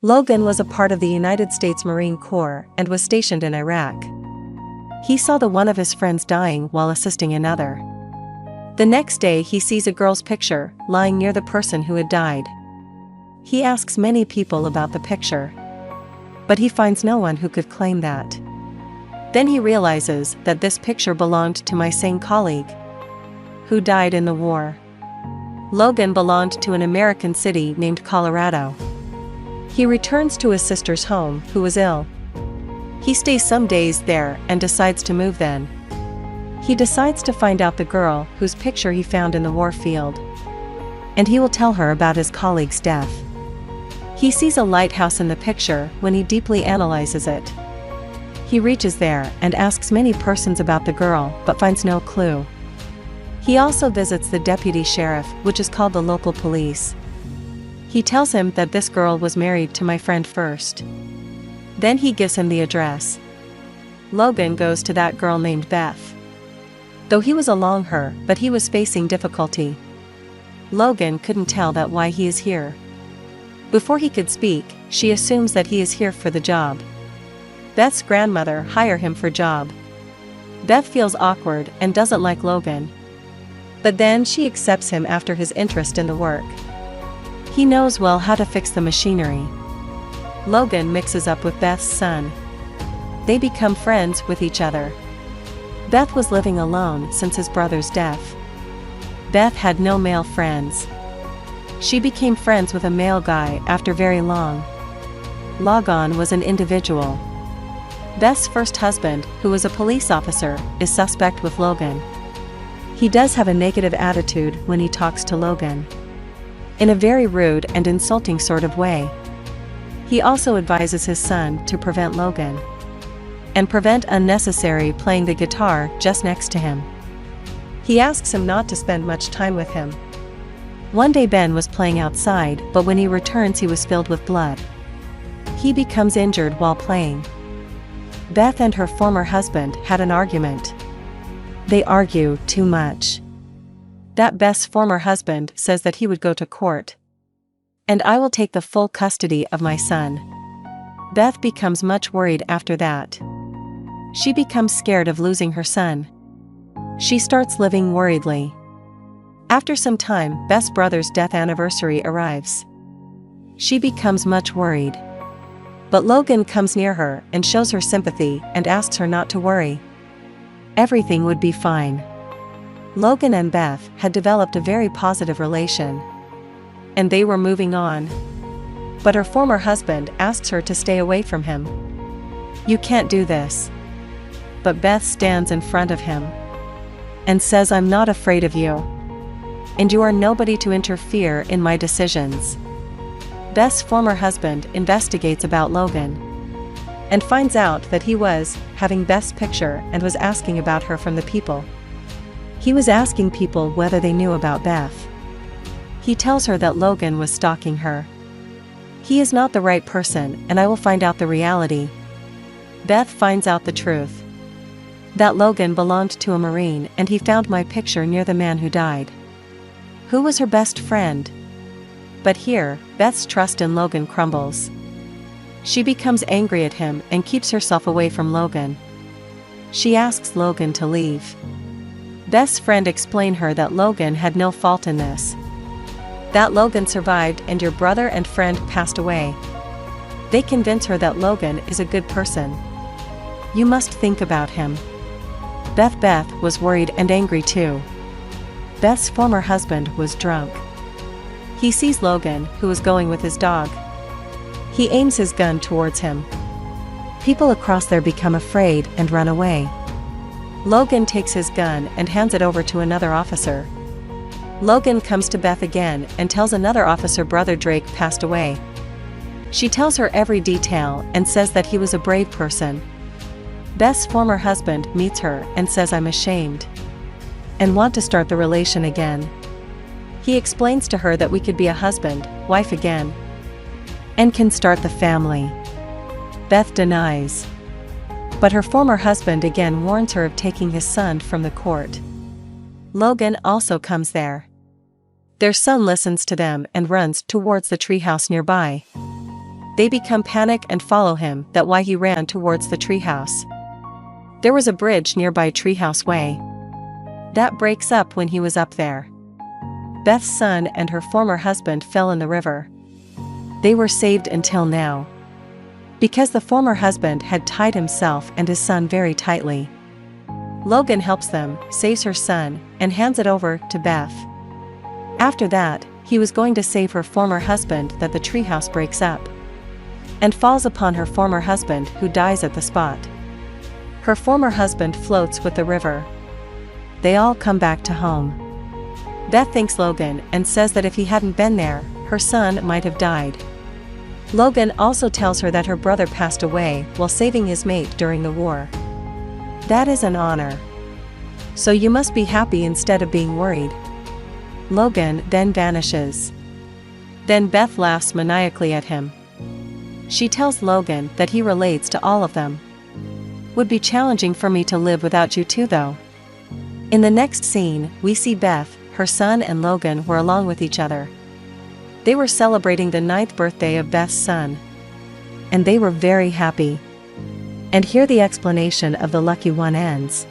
Logan was a part of the United States Marine Corps and was stationed in Iraq. He saw one of his friends dying while assisting another. The next day he sees a girl's picture lying near the person who had died. He asks many people about the picture, but he finds no one who could claim that. Then he realizes that this picture belonged to my same colleague, who died in the war. Logan belonged to an American city named Colorado. He returns to his sister's home, who was ill. He stays some days there and decides to move then. He decides to find out the girl whose picture he found in the war field, and he will tell her about his colleague's death. He sees a lighthouse in the picture when he deeply analyzes it. He reaches there and asks many persons about the girl but finds no clue. He also visits the deputy sheriff, which is called the local police. He tells him that this girl was married to my friend first. Then he gives him the address. Logan goes to that girl named Beth. Though he was along her, but he was facing difficulty. Logan couldn't tell that why he is here. Before he could speak, she assumes that he is here for the job. Beth's grandmother hired him for job. Beth feels awkward and doesn't like Logan. But then she accepts him after his interest in the work. He knows well how to fix the machinery. Logan mixes up with Beth's son. They become friends with each other. Beth was living alone since his brother's death. Beth had no male friends. She became friends with a male guy after very long. Logan was an individual. Beth's first husband, who was a police officer, is suspect with Logan. He does have a negative attitude when he talks to Logan, in a very rude and insulting sort of way. He also advises his son to prevent Logan and prevent unnecessary playing the guitar just next to him. He asks him not to spend much time with him. One day Ben was playing outside, but when he returns he was filled with blood. He becomes injured while playing. Beth and her former husband had an argument. They argue too much. That Beth's former husband says that he would go to court, and I will take the full custody of my son. Beth becomes much worried after that. She becomes scared of losing her son. She starts living worriedly. After some time, Beth's brother's death anniversary arrives. She becomes much worried. But Logan comes near her and shows her sympathy and asks her not to worry. Everything would be fine. Logan and Beth had developed a very positive relation, and they were moving on. But her former husband asks her to stay away from him. You can't do this. But Beth stands in front of him and says, I'm not afraid of you, and you are nobody to interfere in my decisions. Beth's former husband investigates about Logan and finds out that he was having Beth's picture and was asking about her from the people. He was asking people whether they knew about Beth. He tells her that Logan was stalking her. He is not the right person, and I will find out the reality. Beth finds out the truth. That Logan belonged to a Marine and he found my picture near the man who died, who was her best friend. But here, Beth's trust in Logan crumbles. She becomes angry at him and keeps herself away from Logan. She asks Logan to leave. Beth's friend explained her that Logan had no fault in this. That Logan survived and your brother and friend passed away. They convince her that Logan is a good person. You must think about him. Beth was worried and angry too. Beth's former husband was drunk. He sees Logan, who is going with his dog. He aims his gun towards him. People across there become afraid and run away. Logan takes his gun and hands it over to another officer. Logan comes to Beth again and tells another officer brother Drake passed away. She tells her every detail and says that he was a brave person. Beth's former husband meets her and says, I'm ashamed and want to start the relation again. He explains to her that we could be a husband, wife again, and can start the family. Beth denies. But her former husband again warns her of taking his son from the court. Logan also comes there. Their son listens to them and runs towards the treehouse nearby. They become panic and follow him. That's why he ran towards the treehouse. There was a bridge nearby Treehouse Way. That breaks up when he was up there. Beth's son and her former husband fell in the river. They were saved until now. Because the former husband had tied himself and his son very tightly. Logan helps them, saves her son, and hands it over to Beth. After that, he was going to save her former husband that the treehouse breaks up. And falls upon her former husband who dies at the spot. Her former husband floats with the river. They all come back to home. Beth thanks Logan and says that if he hadn't been there, her son might have died. Logan also tells her that her brother passed away while saving his mate during the war. That is an honor. So you must be happy instead of being worried. Logan then vanishes. Then Beth laughs maniacally at him. She tells Logan that he relates to all of them. Would be challenging for me to live without you too though. In the next scene, we see Beth, her son and Logan were along with each other. They were celebrating the 9th birthday of Beth's son. And they were very happy. And here the explanation of the lucky one ends.